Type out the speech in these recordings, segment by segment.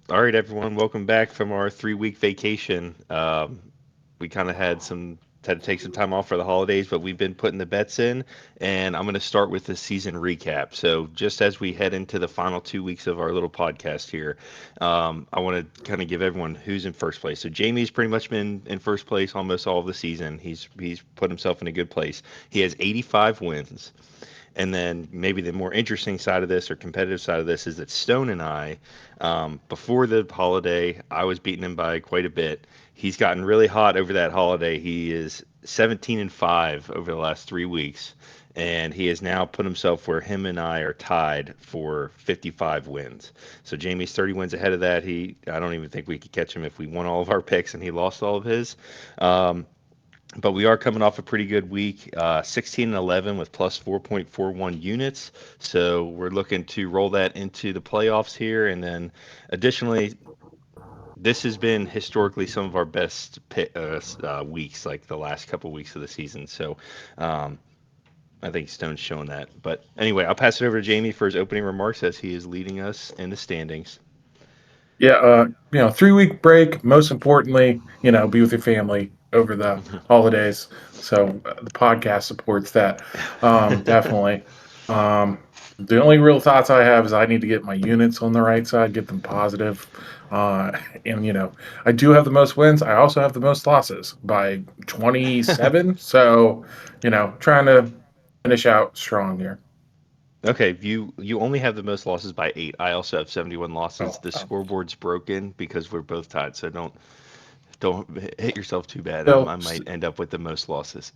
All right, everyone, welcome back from our 3 week vacation. We kind of had to take some time off for the holidays, but we've been putting the bets in, and I'm going to start with the season recap. So, just as we head into the final 2 weeks of our little podcast here, I want to kind of give everyone who's in first place. So, Jamie's pretty much been in first place almost all of the season. He's put himself in a good place. He has 85 wins. And then maybe the more interesting side of this or competitive side of this is that Stone and I, before the holiday, I was beating him by quite a bit. He's gotten really hot over that holiday. He is 17-5 over the last 3 weeks, and he has now put himself where him and I are tied for 55 wins. So Jamie's 30 wins ahead of that. I don't even think we could catch him if we won all of our picks and he lost all of his. Um, but we are coming off a pretty good week, 16 and 11 with plus 4.41 units. So we're looking to roll that into the playoffs here. And then additionally, this has been historically some of our best weeks, like the last couple weeks of the season. So um, I think Stone's showing that. But anyway, I'll pass it over to Jamie for his opening remarks as he is leading us in the standings. Yeah, 3 week break. Most importantly, be with your family over the holidays. So the podcast supports that. Definitely. Um, the only real thoughts I have is I need to get my units on the right side, get them positive. Uh, and I do have the most wins. I also have the most losses by 27. So, trying to finish out strong here. Okay, you only have the most losses by 8. I also have 71 losses. Oh, The oh. scoreboard's broken because we're both tied, so don't hit yourself too bad. So I might end up with the most losses.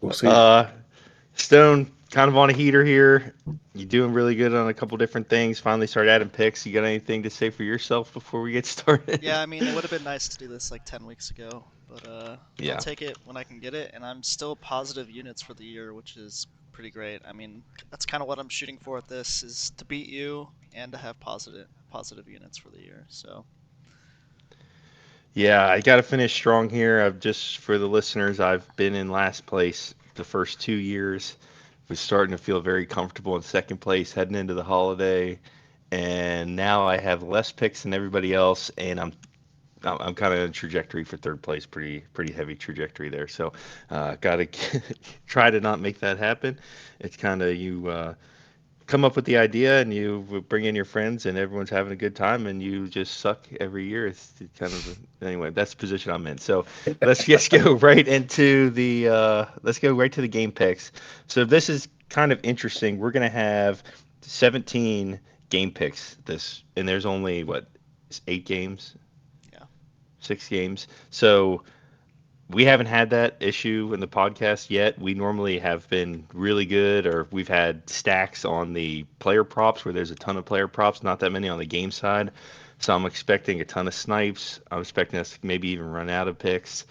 we'll see. uh, Stone, kind of on a heater here. You doing really good on a couple different things. Finally started adding picks. You got anything to say for yourself before we get started? Yeah, I mean, it would have been nice to do this like 10 weeks ago, but I'll Yeah. take it when I can get it, and I'm still positive units for the year, which is pretty great. I mean, that's kind of what I'm shooting for at this is to beat you and to have positive units for the year. So, Yeah, I got to finish strong here. I've just for the listeners, I've been in last place the first 2 years. Was starting to feel very comfortable in second place heading into the holiday, and now I have less picks than everybody else, and I'm kind of in a trajectory for third place, pretty heavy trajectory there. So, got to try to not make that happen. It's kind of you come up with the idea and you bring in your friends and everyone's having a good time and you just suck every year. It's kind of anyway. That's the position I'm in. So let's just go right into the let's go right to the game picks. So this is kind of interesting. We're gonna have 17 game picks this, and there's only what 8 games, yeah. 6 games. So we haven't had that issue in the podcast yet. We normally have been really good, or we've had stacks on the player props where there's a ton of player props, not that many on the game side. So I'm expecting a ton of snipes. I'm expecting us to maybe even run out of picks.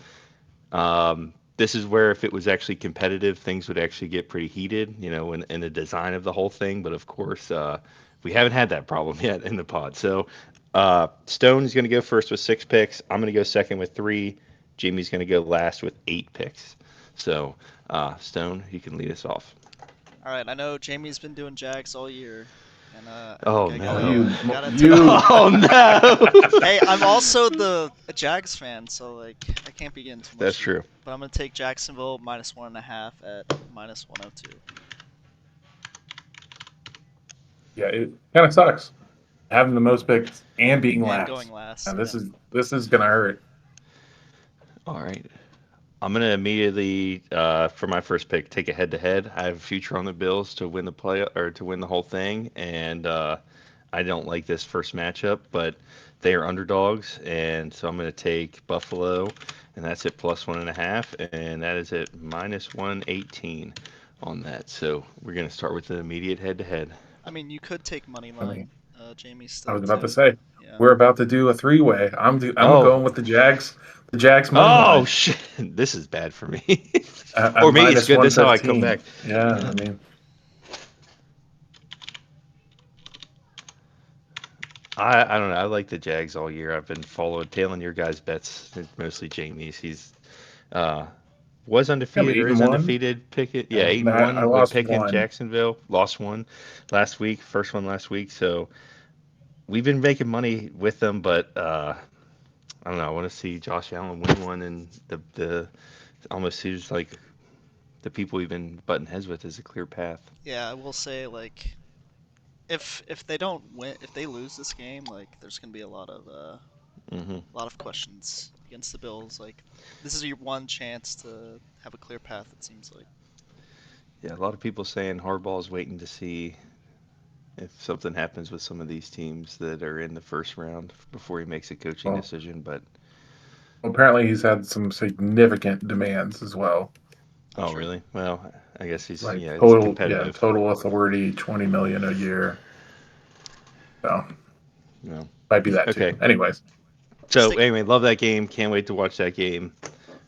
This is where if it was actually competitive, things would actually get pretty heated, in the design of the whole thing. But of course, we haven't had that problem yet in the pod. So Stone is going to go first with 6 picks. I'm going to go second with 3. Jamie's going to go last with 8 picks. So Stone, you can lead us off. All right, I know Jamie's been doing Jags all year, and I Oh think I Oh, no. gotta you, gotta take the. you. Oh no. Hey, I'm also the a Jags fan, so like I can't be getting too That's much heat. true. But I'm gonna take Jacksonville minus 1.5 at minus 102. Yeah, it kind of sucks having the most picks and being And going last. last. And Yeah. this is gonna hurt. All right. I'm gonna immediately, for my first pick, take a head-to-head. I have a future on the Bills to win the play or to win the whole thing, and I don't like this first matchup, but they are underdogs, and so I'm gonna take Buffalo, and that's at plus 1.5, and that is at minus 118 on that. So we're gonna start with the immediate head-to-head. I mean, you could take money I mean, line, Jamie, I still was about to too. say Yeah. we're about to do a three-way. I'm Oh, going with the Jags money oh line shit! This is bad for me, at or maybe it's minus good. one This is how I come back. fifteen. Yeah, I mean, I don't know. I like the Jags all year. I've been following, tailing your guys' bets. It's mostly Jamie's. He's uh, was yeah, but undefeated or eight is and one. undefeated. Pick it. Yeah, Yeah, 8-1 I with lost picking one. Jacksonville. Lost one last week. First one last week. So we've been making money with them, but I don't know. I want to see Josh Allen win one, and the almost seems like the people we've been butting heads with is a clear path. Yeah, I will say like if they don't win, if they lose this game, like there's gonna be Hmm. a lot of questions against the Bills. Like this is your one chance to have a clear path. It seems like. Yeah, a lot of people saying Harbaugh's waiting to see if something happens with some of these teams that are in the first round before he makes a coaching Well, decision. But apparently he's had some significant demands as well. I'm oh, sure. really? Well, I guess he's Like yeah, it's total, yeah, competitive. total authority, 20 million a year. So No. might be that too. Okay. Anyways, So Stick. anyway, love that game. Can't wait to watch that game.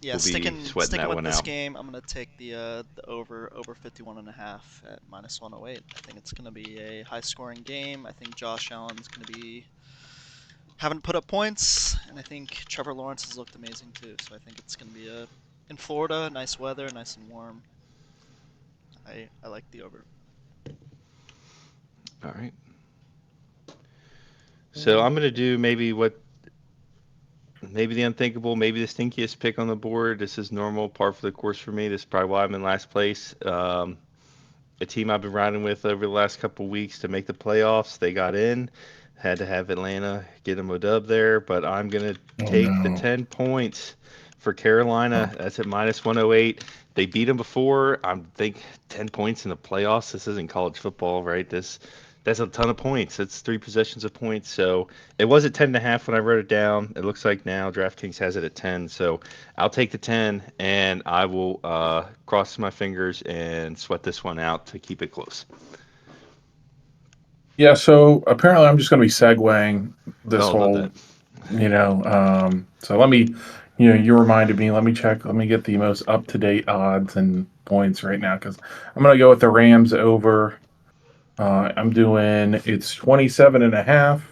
Yeah, We'll be sweating sticking that with one this out. game, I'm gonna take the over 51.5 at -108. I think it's gonna be a high scoring game. I think Josh Allen's gonna be haven't put up points, and I think Trevor Lawrence has looked amazing too. So I think it's gonna be a in Florida, nice weather, nice and warm. I like the over. All right. So I'm gonna do maybe the unthinkable, maybe the stinkiest pick on the board. This is normal, par for the course for me. This is probably why I'm in last place. A team I've been riding with over the last couple weeks to make the playoffs. They got in. Had to have Atlanta get them a dub there, but I'm gonna oh take the no, 10 points for oh, Carolina. That's at -108. They beat them before. I think 10 points in the playoffs. This isn't college football, right? That's a ton of points. It's three possessions of points. So it was at 10.5 when I wrote it down. It looks like now DraftKings has it at 10. So I'll take the 10 and I will cross my fingers and sweat this one out to keep it close. yeah. So apparently, I'm just going to be segueing this Oh, love that. whole, So let me, you reminded me. Let me check. Let me get the most up to date odds and points right now because I'm going to go with the Rams over. I'm doing it's 27 and a half,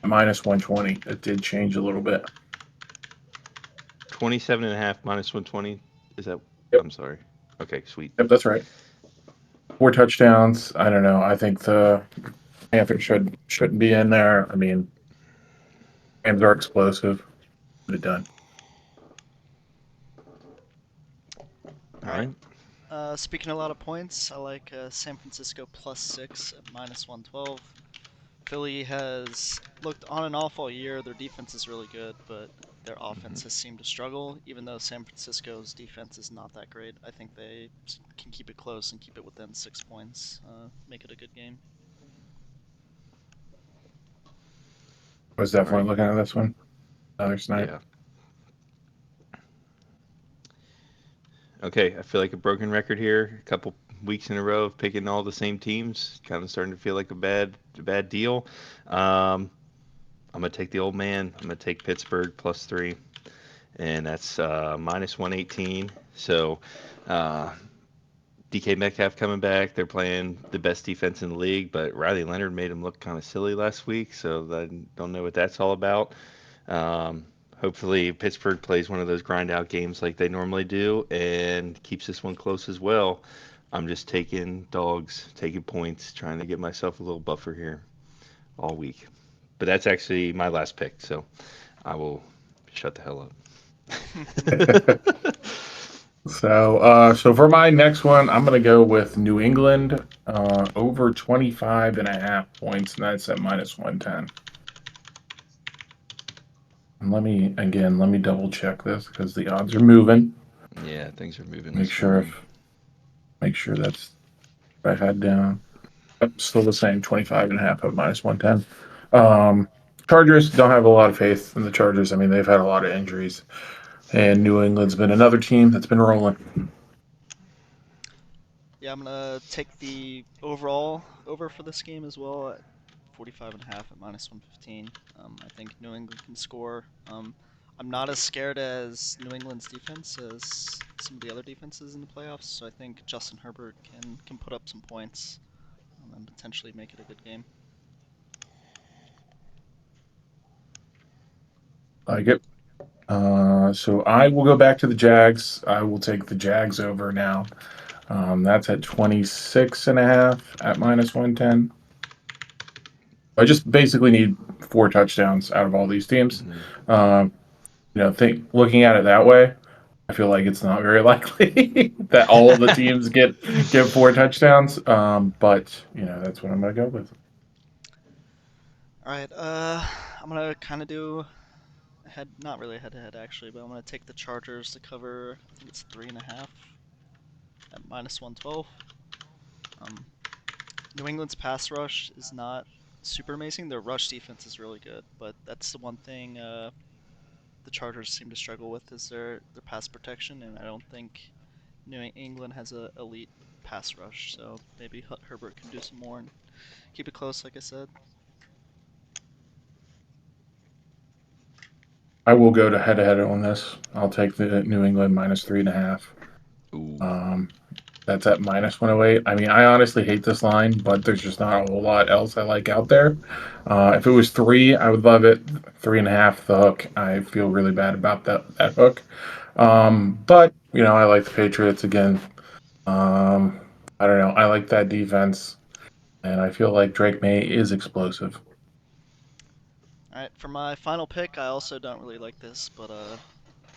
-120. It did change a little bit. 27.5 -120. Is that? Yep, I'm sorry. Okay, sweet. yep, that's right. 4 touchdowns. I don't know. I think the Panthers shouldn't be in there. I mean, Rams are explosive. Get it done. All All right. right. Speaking of a lot of points, I like San Francisco +6 at -112. Philly has looked on and off all year. Their defense is really good, but their Hmm. offense has seemed to struggle. Even though San Francisco's defense is not that great, I think they can keep it close and keep it within 6 points. Make it a good game. I was All right. definitely looking at this one. Another snipe. Yeah. Okay. I feel like a broken record here. A couple weeks in a row of picking all the same teams. Kind of starting to feel like a bad deal. Um, I'm gonna take the old man. I'm gonna take Pittsburgh +3, and that's -118. So. Uh, DK Metcalf coming back. They're playing the best defense in the league, but Riley Leonard made him look kind of silly last week, so I don't know what that's all about. Um, Hopefully, Pittsburgh plays one of those grind out games like they normally do and keeps this one close as well. I'm just taking dogs, taking points, trying to get myself a little buffer here all week. But that's actually my last pick, so I will shut the hell up. So for my next one, I'm going to go with New England over 25 and a half points, and that's at -110. And let me double check this because the odds are moving. Yeah, things are moving Make this sure morning. if make sure that's what I had down. Yep, still the same, 25 and a half at -110. Um, Chargers don't have a lot of faith in the Chargers. I mean, they've had a lot of injuries, and New England's been another team that's been rolling. Yeah, I'm gonna take the overall over for this game as well at 45.5 at -115. I think New England can score. I'm not as scared as New England's defense as some of the other defenses in the playoffs, so I think Justin Herbert can put up some points and potentially make it a good game. Like it. So I will go back to the Jags. I will take the Jags over now. That's at 26 and a half at -110. I just basically need 4 touchdowns out of all these teams. Hmm. Um, think looking at it that way, I feel like it's not very likely that all of the teams get 4 touchdowns. But that's what I'm gonna go with. All right. I'm gonna kind of do head, not really head to head actually, but I'm gonna take the Chargers to cover. I think it's 3.5 at -112. Um, New England's pass rush is not super amazing. Their rush defense is really good, but that's the one thing the Chargers seem to struggle with is their pass protection, and I don't think New England has a elite pass rush. So maybe Herbert can do some more and keep it close, like I said. I will go to head to head on this. I'll take the New England -3.5. Ooh. Um, that's at -108. I mean, I honestly hate this line, but there's just not a whole lot else I like out there. If it was 3, I would love it. 3.5, the hook. I feel really bad about that hook. But I like the Patriots again. Um, I don't know. I like that defense, and I feel like Drake May is explosive. All right, for my final pick, I also don't really like this, but I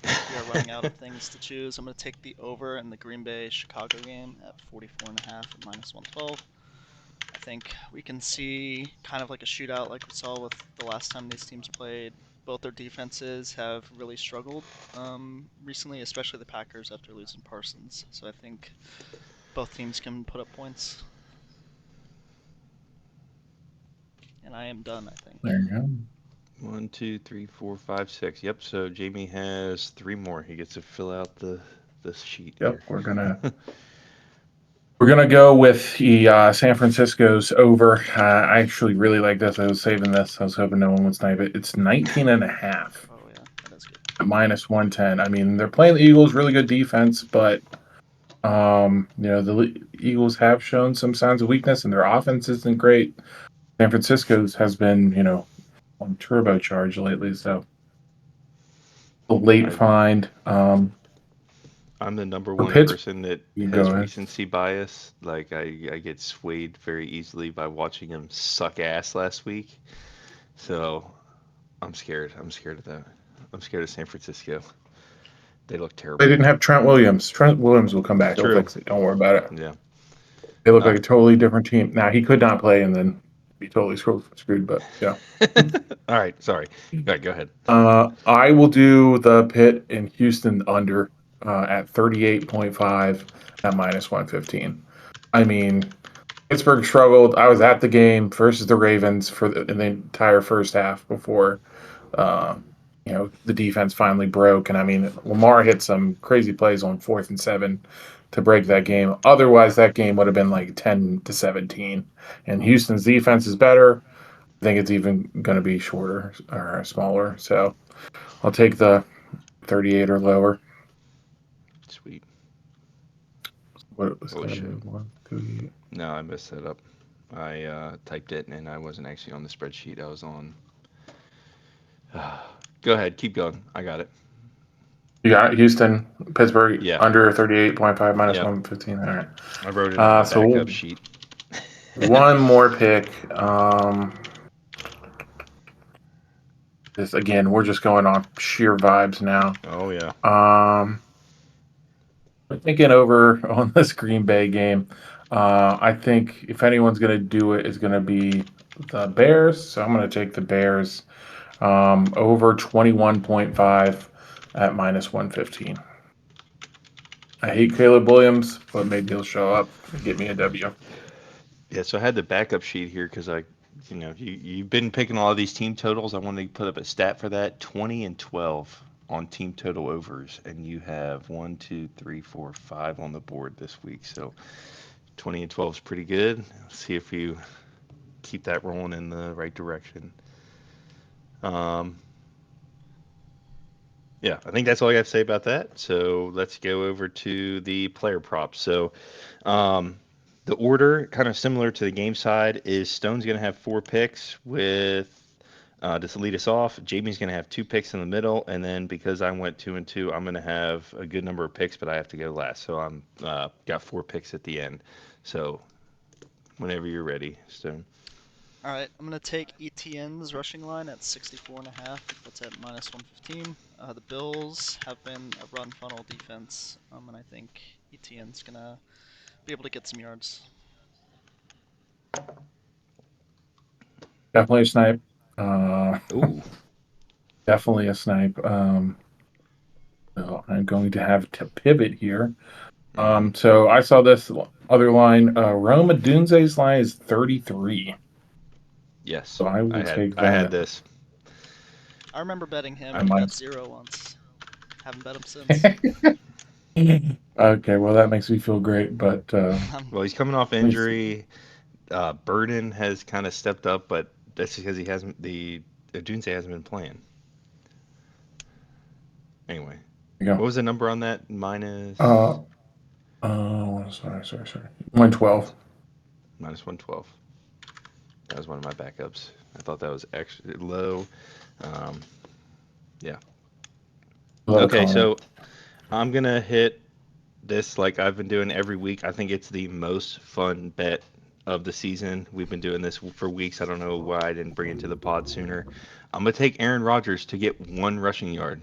think we are running out of things to choose. I'm going to take the over in the Green Bay Chicago game at 44.5 at -112. I think we can see kind of like a shootout like we saw with the last time these teams played. Both their defenses have really struggled recently, especially the Packers after losing Parsons. So I think both teams can put up points, and I am done, I think. There you go. One, two, three, four, five, six. Yep. So Jamie has three more. He gets to fill out the sheet Yep, here. we're gonna go with the San Francisco's over. I actually really like this. I was saving this. I was hoping no one would snipe it. It's 19 and a half Oh yeah, that is good. at -110. I mean, they're playing the Eagles, really good defense, but the Eagles have shown some signs of weakness, and their offense isn't great. San Francisco's has been, on turbocharge lately, so a late I find. I'm the number For one Pittsburgh, person that you go has ahead. recency bias. Like I get swayed very easily by watching him suck ass last week. So I'm scared. I'm scared of that. I'm scared of San Francisco. They look They terrible. didn't have Trent Williams. Trent Williams will come back. He'll True. fix it. Don't worry about it. Yeah. They look Uh, like a totally different team. Now he could not play and then be totally screwed. But yeah, all right. Sorry. All right. Go ahead. I will do the Pitt in Houston under at 38.5 at -115. I mean, Pittsburgh struggled. I was at the game versus the Ravens in the entire first half before uh, the defense finally broke. And I mean, Lamar hit some crazy plays on 4th and 7 to break that game. Otherwise, that game would have been like 10-17. And Houston's defense is better. I think it's even going to be shorter or smaller. So I'll take the 38 or lower. Sweet. What was Oh that? shit. 1, 2, No, I messed that up. I typed it and I wasn't actually on the spreadsheet. I was on. Go ahead. Keep going. I got it. you got it? Houston, Pittsburgh Yeah. under 38.5 Yep. -115. All right. I wrote it in my backup So sheet. one more pick. This again, we're just going on sheer vibes now. Oh yeah. Um, I'm thinking over on this Green Bay game. I think if anyone's going to do it, it's going to be the Bears. So I'm going to take the Bears over 21.5 at -115. I hate Caleb Williams, but maybe he'll show up and get me a W. Yeah, so I had the backup sheet here because you've been picking all of these team totals. I wanted to put up a stat for that: 20 and 12 on team total overs, and you have one, two, three, four, five on the board this week. So 20 and 12 is pretty good. Let's see if you keep that rolling in the right direction. Um, yeah, I think that's all I got to say about that. So let's go over to the player props. So Um, the order, kind of similar to the game side, is Stone's going to have four picks with to lead us off. Jamie's going to have two picks in the middle, and then because I went 2 and 2, I'm going to have a good number of picks, but I have to go last. So I'm got four picks at the end. So whenever you're ready, Stone. All right, I'm gonna take ETN's rushing line at 64.5. That's at -115. The Bills have been a run funnel defense, and I think ETN's gonna be able to get some yards. Definitely a snipe. Uh, Ooh. definitely a snipe. So I'm going to have to pivot here. Hmm. So I saw this other line. Roma Dunze's line is 33. Yes, So I will take I had that. this. I remember betting him, I and he got might. 0 once. Haven't bet him since. Okay, well that makes me feel great, but Um, Well, he's coming off let me see. injury. Burden has kind of stepped up, but that's because he hasn't Dunze hasn't been playing. Anyway, Here we what go. was the number on that? Minus Uh, sorry. 112. minus 112. That was one of my backups. I thought that was actually low. Um, yeah. Low Okay, Connor. so I'm gonna hit this like I've been doing every week. I think it's the most fun bet of the season. We've been doing this for weeks. I don't know why I didn't bring it to the pod sooner. I'm gonna take Aaron Rodgers to get one rushing yard.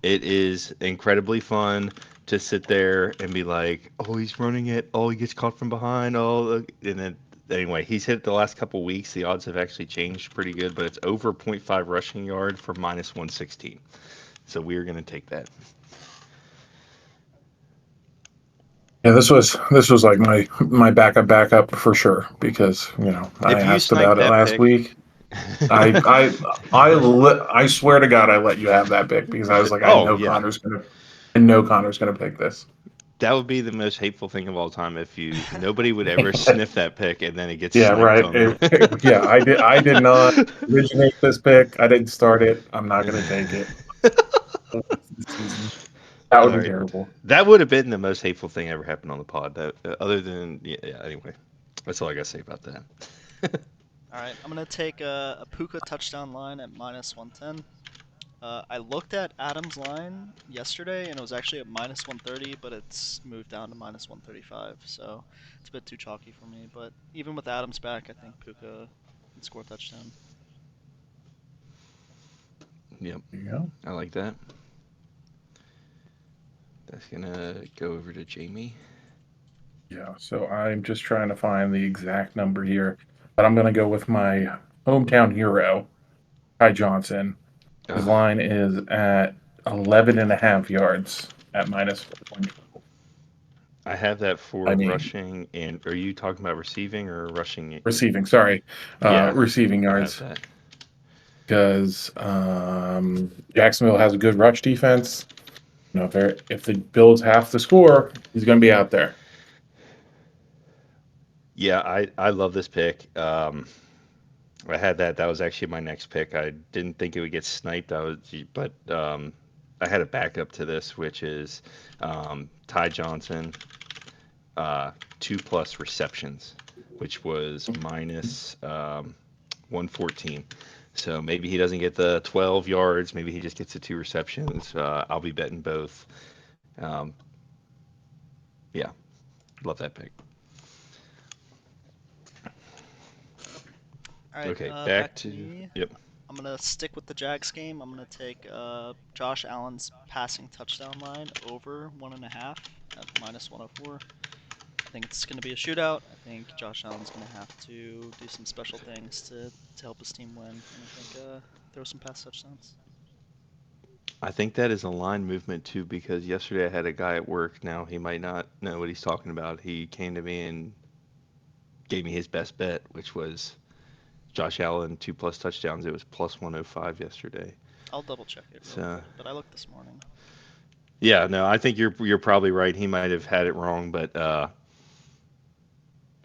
It is incredibly fun to sit there and be like, "Oh, he's running it. Oh, he gets caught from behind. Oh," and then anyway, he's hit it the last couple weeks. The odds have actually changed pretty good, but it's over point 0.5 rushing yard for minus 116. So we are going to take that. Yeah, this was like my backup for sure because I If you asked snipe about it that last pick, week. I swear to God I let you have that pick because I was like oh yeah, I know Connor's gonna pick this. that would be the most hateful thing of all time if you nobody would ever sniff that pick and then it gets Yeah, sniped right. on the. Yeah, I did not originate this pick. I didn't start it. I'm not gonna take it this season. That would All be right. terrible. That would have been the most hateful thing ever happened on the pod. That other than yeah. Anyway, that's all I gotta say about that. all right, I'm gonna take a Puka touchdown line at -110. I looked at Adams' line yesterday, and it was actually at -130, but it's moved down to -135, so it's a bit too chalky for me. But even with Adams back, I think Puka can score a touchdown. Yep, There you go. I like that. That's gonna go over to Jamie. Yeah. So I'm just trying to find the exact number here, but I'm gonna go with my hometown hero, Ty Johnson. His Ugh, line is at 11 and a half yards at minus 112. I have that for I mean, rushing. And are you talking about receiving or rushing? receiving, sorry, Yeah, receiving I have yards that. because Jacksonville has a good rush defense. If the Bills have to score, he's going to be out there. Yeah, I love this pick. I had that. That was actually my next pick. I didn't think it would get sniped. But I had a backup to this, which is Ty Johnson, uh, 2+ receptions, which was minus 114. So maybe he doesn't get the 12 yards. Maybe he just gets the two receptions. I'll be betting both. Um, yeah, love that pick. All right, Okay, back back to to me. yep. I'm gonna stick with the Jags game. I'm gonna take Josh Allen's passing touchdown line over 1.5 at -104. I think it's gonna be a shootout. I think Josh Allen's gonna have to do some special things to help his team win, and I think throw some pass touchdowns. I think that is a line movement too because yesterday I had a guy at work. Now he might not know what he's talking about. He came to me and gave me his best bet, which was Josh Allen 2+ touchdowns. It was plus 105 yesterday. I'll double check it real So quick, but I looked this morning. yeah, no, I think you're probably right. He might have had it wrong, but I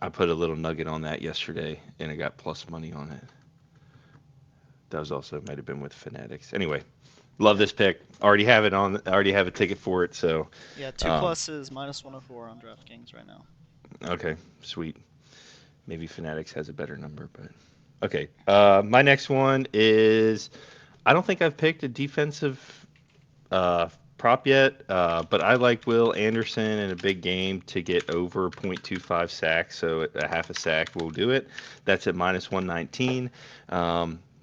put a little nugget on that yesterday and I got plus money on it. That was also might have been with Fanatics. Anyway, love Yeah, this pick. Already have it on. I already have a ticket for it. So yeah, two um, plus is -104 on DraftKings right now. okay, sweet. Maybe Fanatics has a better number, but okay. My next one is I don't think I've picked a defensive uh, prop yet, but I like Will Anderson in a big game to get over 0.25 sacks, so a half a sack will do it. That's at minus 119.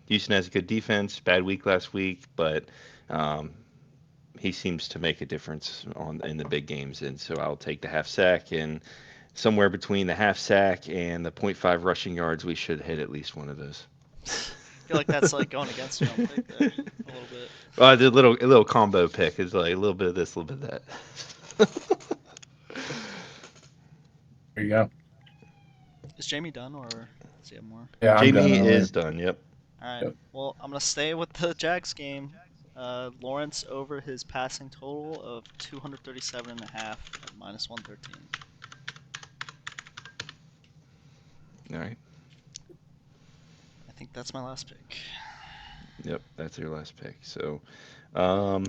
Houston has a good defense, bad week last week, but um, he seems to make a difference on in the big games, and so I'll take the half sack and somewhere between the half sack and the point 0.5 rushing yards, we should hit at least one of those. I feel like that's like going against your own pick there a little bit. Well, I did a little combo pick. It's like a little bit of this, a little bit of that. There you go. Is Jamie done or does he have more? Yeah, I'm done. Jamie I only, is done. Yep. All right. yep. Well, I'm gonna stay with the Jags game. Lawrence over his passing total of 237 and a half at minus 113. All right. I think that's my last pick. Yep. That's your last pick. So, um,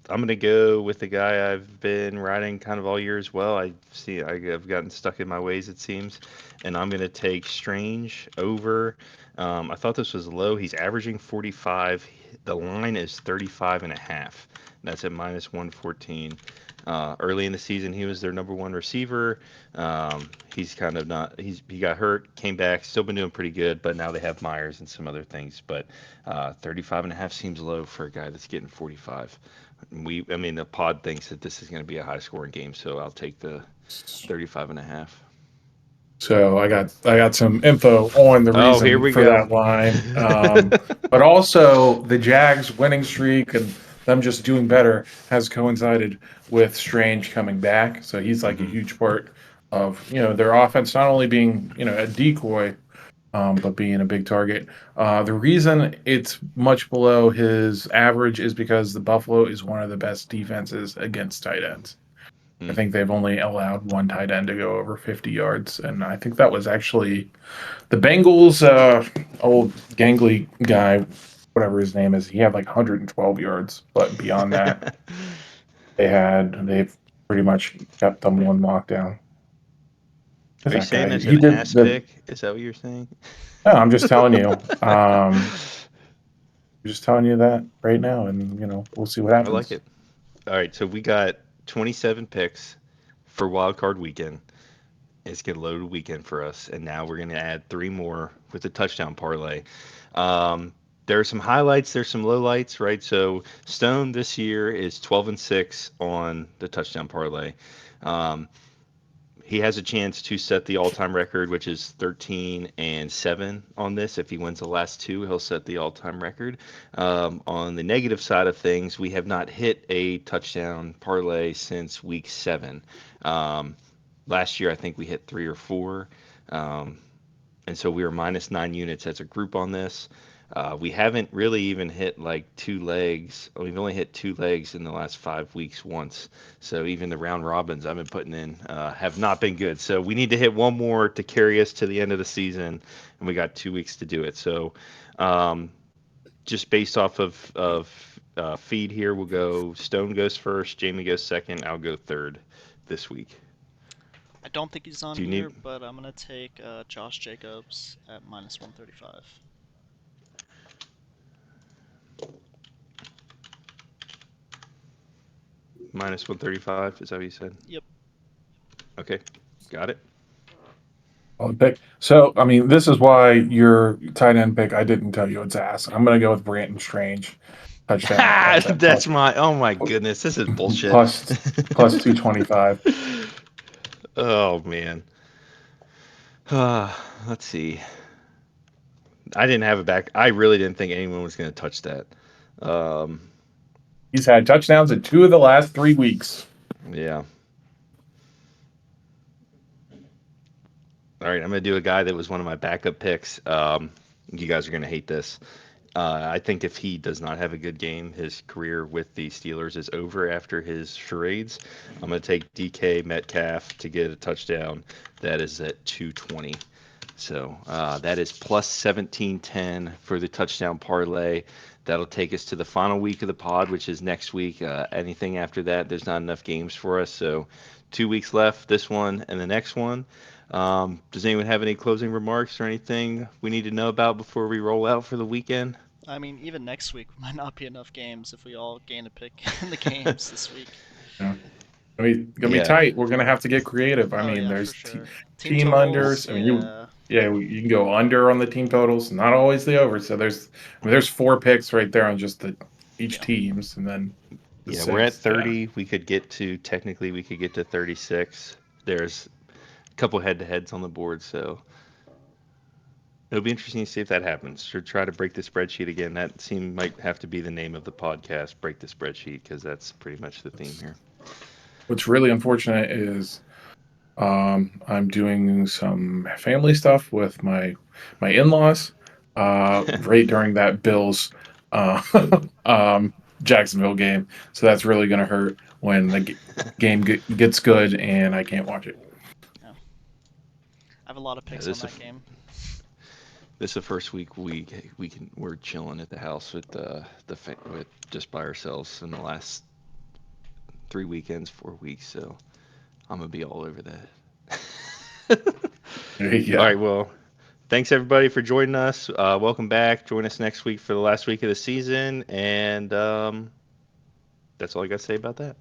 I'm gonna go with the guy I've been riding kind of all year as well. I've gotten stuck in my ways it seems, and I'm gonna take Strange over. I thought this was low. He's averaging 45. The line is 35 and a half. That's at minus 114. Early in the season, he was their number one receiver. He's kind of not. He got hurt, came back, still been doing pretty good, but now they have Myers and some other things. But 35 and a half seems low for a guy that's getting 45. I mean, the pod thinks that this is going to be a high scoring game, so I'll take the 35 and a half. So I got some info on the Oh, here reason we for go. that line, but also the Jags winning streak and them just doing better has coincided with Strange coming back. So he's like a Hmm. huge part of their offense, not only being a decoy, but being a big target. The reason it's much below his average is because the Buffalo is one of the best defenses against tight ends. I Mm. think they've only allowed one tight end to go over 50 yards, and I think that was actually the Bengals' old gangly guy, whatever his name is. He had like 112 yards, but beyond that, they've pretty much kept them on lockdown. Who's Are you that saying guy? that's He an did ass the. pick? Is that what you're saying? No, I'm just telling you. I'm just telling you that right now, and we'll see what I like happens. it. All right, so we got 27 picks for wild card weekend. It's gonna load a weekend for us, and now we're gonna add three more with the touchdown parlay. Um, there are some highlights. There's some lowlights, right? So Stone this year is 12-6 on the touchdown parlay. Um, he has a chance to set the all-time record, which is 13-7 on this. If he wins the last two, he'll set the all-time record. On the negative side of things, we have not hit a touchdown parlay since week 7. Um, Last year, I think we hit three or four. Um, and so we were minus 9 units as a group on this. We haven't really even hit like two legs. We've only hit two legs in the last 5 weeks once. So even the round robins I've been putting in have not been good. So we need to hit one more to carry us to the end of the season, and we got 2 weeks to do it. So um, just based off of feed here, we'll go Stone goes first, Jamie goes second, I'll go third this week. I don't think he's on Do you need here, but I'm gonna take Josh Jacobs at minus 135. minus 135? Is that what you said? Yep. Okay, got it. Solid pick. So, I mean, this is why your tight end pick, I didn't tell you it's ass. I'm going to go with Branton Strange. Touchdown. That's at That's my. Oh my goodness, this is bullshit. plus plus 225. Oh man. Let's see. I didn't have it back. I really didn't think anyone was going to touch that. Um, He's had touchdowns in 2 of the last 3 weeks. yeah. All right, I'm going to do a guy that was one of my backup picks. You guys are going to hate this. I think if he does not have a good game, his career with the Steelers is over after his charades. I'm going to take DK Metcalf to get a touchdown. That is at 220. So that is plus 1710 for the touchdown parlay. That'll take us to the final week of the pod, which is next week. Anything after that, there's not enough games for us. So 2 weeks left, this one and the next one. Does anyone have any closing remarks or anything we need to know about before we roll out for the weekend? I mean, even next week might not be enough games if we all gain a pick in the games this week. Yeah. I mean, gonna be Yeah, tight. We're gonna have to get creative. I Oh mean, yeah, for there's sure. Team team totals, unders. I mean, yeah, you can go under on the team totals, not always the over. So there's 4 picks right there on just the each yeah, teams, and then the yeah, we're at sixth. Yeah, 30. We could get to 36. There's a couple head-to-heads on the board, so it'll be interesting to see if that happens. Should try to break the spreadsheet again. That seem might have to be the name of the podcast, break the spreadsheet, because that's pretty much the theme here. what's really unfortunate is I'm doing some family stuff with my in-laws right during that Bills uh, Jacksonville game. So that's really going to hurt when the game gets good and I can't watch it. yeah. I have a lot of Yeah, picks on that game. this is the first week we're chilling at the house with with just by ourselves in the last 3 weekends, 4 weeks. So I'm gonna be all over that. All Yeah. right, well, thanks everybody for joining us. Welcome back. Join us next week for the last week of the season, and that's all I got to say about that.